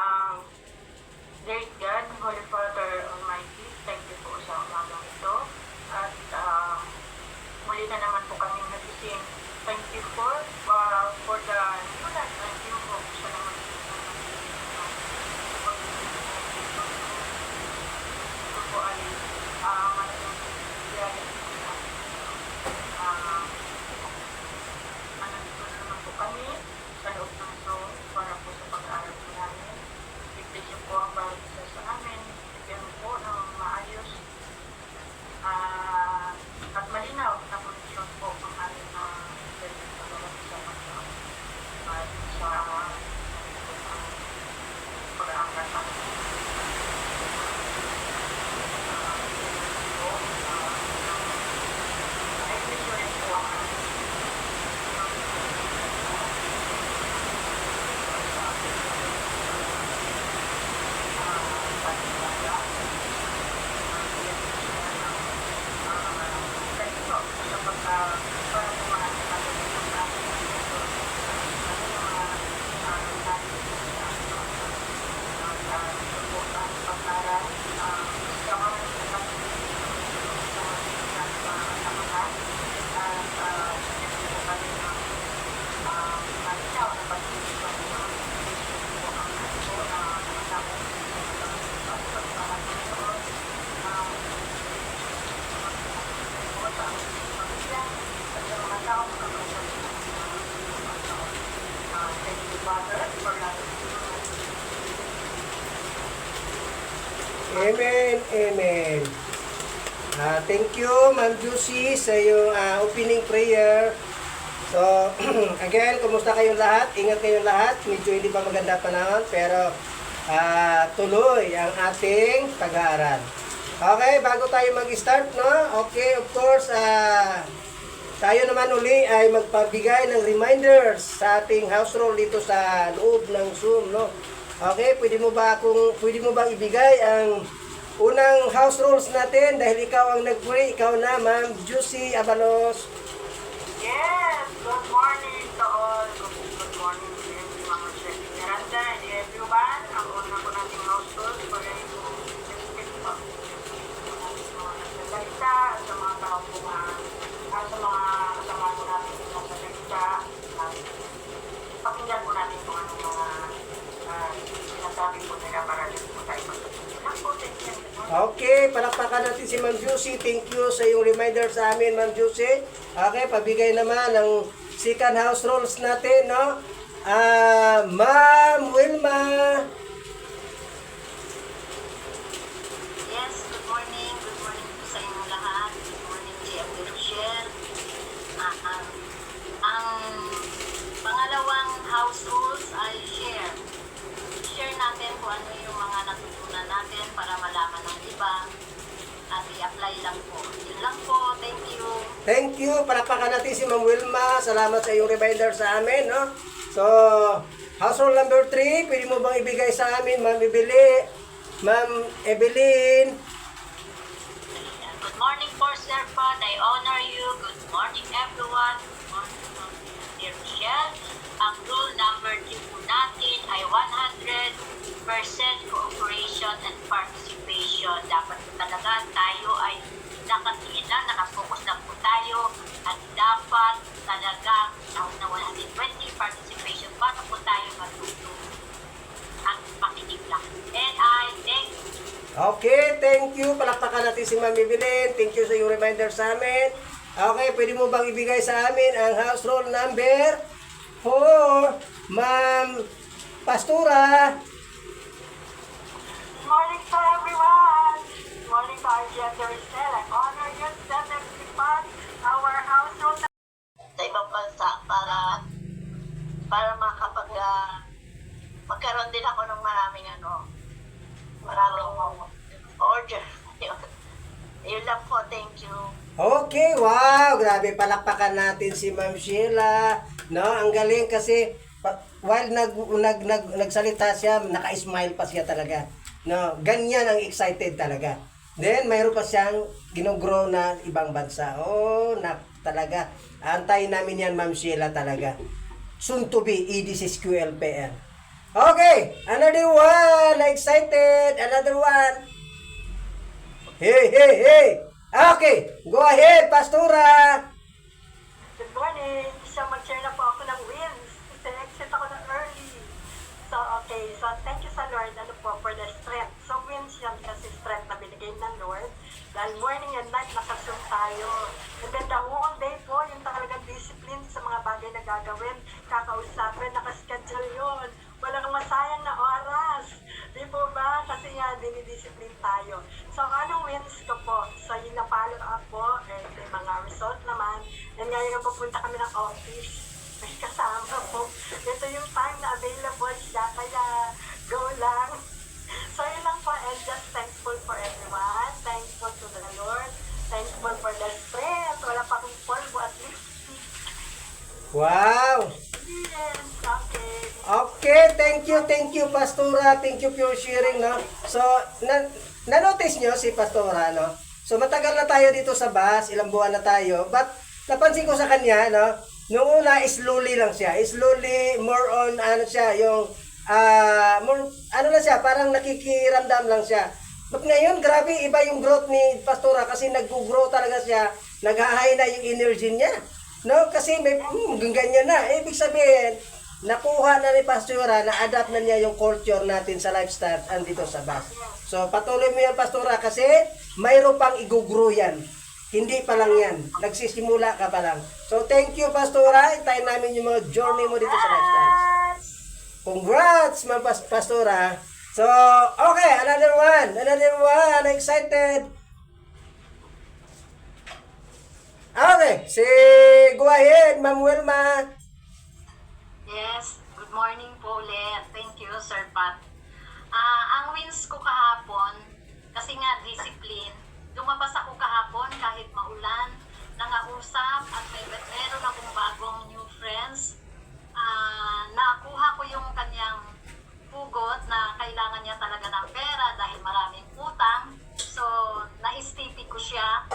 Um, Great God, Holy Father Almighty, thank you po sa umagang ito. At muli na naman po kami nagising. Thank you for the new life. Thank you po sa naman ito po ay malaking biyaya nandito na naman po kami sa loob ng zone para po sa pag-aaral po namin. Bigyan niyo po ang bawat isa sa amin. Bigyan mo po ng maayos at malinaw na kondisyon po ang aming pagkakas sa pagkakas at sa pag-aaral namin. I appreciate po ang Amen, amen. Thank you, Ma'am Juicy, sa iyong opening prayer. So, again, kumusta kayong lahat? Ingat kayong lahat. Medyo hindi pa maganda panahon, pero tuloy ang ating pag-aaral. Okay, bago tayo mag-start, no? Okay, of course, tayo naman uli ay magpabigay ng reminders sa ating house rule dito sa loob ng Zoom, no? Okay, pwede mo bang ibigay ang unang house rules natin dahil ikaw ang nag-pray, ikaw na, Ma'am Juicy Abalos. Yes, good morning to all. Good morning to everyone. Miranda and everyone. Ang una ko nating house rules para yung respect po. Nagsasalita sa mga tao po sa mga kasama po natin nagsasalita. Pakinggan po natin kung anong mga sinasabi po nila para din po tayo magpapagpunan po. Okay, palakpakan natin si Ma'am Juicy. Thank you sa iyong reminder sa amin, Ma'am Juicy. Okay, pabigay naman ng second house rules natin, no? Ma'am Wilma. Yes, good morning. Good morning po sa inyong lahat. Good morning, GM Rochelle. Ang pangalawang house rules ay share. Share natin kung ano yung mga natutunan natin para malaman ng iba at i-apply lang po. Yun lang po. Thank you. Thank you. Palakpakan natin si Ma'am Wilma. Salamat sa iyong reminder sa amin, no? So, house rule number 3, pwede mo bang ibigay sa amin, Ma'am Evelyn? Good morning po, Sir Pat. I honor you. Good morning, everyone. Good morning, dear Rochelle. Ang rule number 2 po natin ay 100% cooperation and participation. Dapat po talaga tayo ay nakatingin lang, nakafocus lang po tayo at dapat talaga na 120 participation para po tayo matuto at makinig lang. And I thank you. Okay, thank you. Palakpakan natin si Ma'am Evelyn. Thank you sa iyong reminder sa amin. Okay, pwede mo bang ibigay sa amin ang house rule number 4, Ma'am Pastura? Good morning to everyone. Good morning to our gender Rochelle. I honor you, set every part, our house rule Sa ibang bansa para magkaroon din ako ng maraming order. Yun lang po, thank you. Okay, wow! Grabe, palakpakan natin si Ma'am Sheila. No, ang galing kasi while nagsalita siya, naka-smile pa siya talaga. No, ganyan ang excited talaga. Then, mayroon pa siyang ginogrowth na ibang bansa. Oh, talaga. Antayin namin yan, Ma'am Sheila talaga. Soon to be, EDC SQLPL. Okay, another one. Excited. Another one. Hey, hey, hey. Okay, go ahead, Pastora. Good morning! So, mag-share na po ako ng wins. Kasi exit ako na early. So, okay. So, thank you sa Lord for the strength. So, wins yan kasi strength na binigay ng Lord. Dahil morning and night, nakasum tayo. And then the whole day po, yung talagang discipline sa mga bagay na gagawin, kakausapin, nakaschedule yun. Walang masayang na oras. Di po ba? Kasi nga, dinidiscipline tayo. So, anong wins ko po? So, yung na-follow up po, may mga result naman. And ngayon pupunta kami ng office. May kasama po. Ito yung time na available siya, kaya go lang. So, yun lang po. And just thankful for everyone. Thankful to the Lord. Thankful for the strength. Wala pa akong polvo at lipstick. Wow. Yes, okay. Okay, thank you, Pastora. Thank you for sharing, no? So, na-notice nyo si Pastora, no? So, matagal na tayo dito sa bus, ilang buwan na tayo. But, napansin ko sa kanya, no? Nung una, slowly lang siya. Slowly, more on, ano siya, yung, more, ano lang siya, parang nakikiramdam lang siya. But ngayon, grabe, iba yung growth ni Pastora kasi nag-grow talaga siya. Nag-high na yung energy niya. No? Kasi may, ganyan na. Ibig sabihin, nakuha na ni Pastora, na-adapt na niya yung culture natin sa lifestyle andito sa bus. So, patuloy mo yan, Pastora, kasi mayroon pang i-grow yan. Hindi pa lang yan. Nagsisimula ka pa lang. So, thank you, Pastora. Hintayin namin yung mga journey mo dito sa lifestyle. Congrats, mga Pastora. So, okay, another one. Excited. Okay, go ahead, Ma'am Wilma. Yes, good morning po ulit. Thank you, Sir Pat. Ang wins ko kahapon, kasi nga discipline, lumabas ako kahapon kahit maulan, nangausap at meron akong bagong new friends. Nakuha ko yung kanyang hugot na kailangan niya talaga ng pera dahil maraming utang. So, na-stipi ko siya.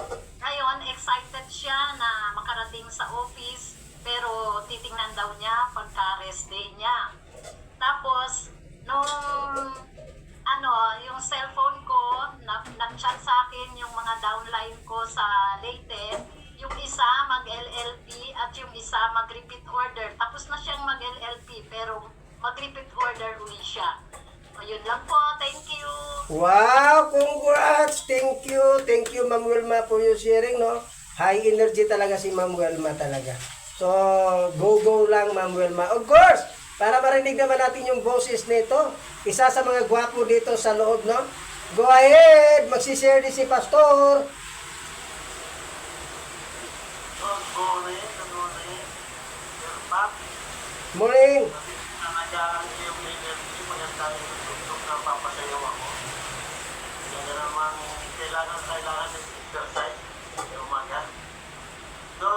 Ngayon, excited siya na makarating sa office, pero titingnan daw niya pagka-rest day niya. Tapos, yung cellphone ko, nag-chat sa akin yung mga downline ko sa Leyte. Yung isa mag-LLP at yung isa mag-repeat order. Tapos na siyang mag-LLP, pero mag-repeat order uli siya. O, yun lang po. Thank you. Wow, congrats. Thank you, Ma'am Wilma, for your sharing, no? High energy talaga si Ma'am Wilma talaga. So, go lang, Ma'am Wilma. Of course, para marinig naman natin yung boses nito, isa sa mga gwapo dito sa loob, no? Go ahead, magsishare din si Pastor. Good morning. Pat, Morning. nangadaan ko yung energy, maganda yung tutok na papasayaw ako. Kaya naman kailangan ng exercise sa umaga. So,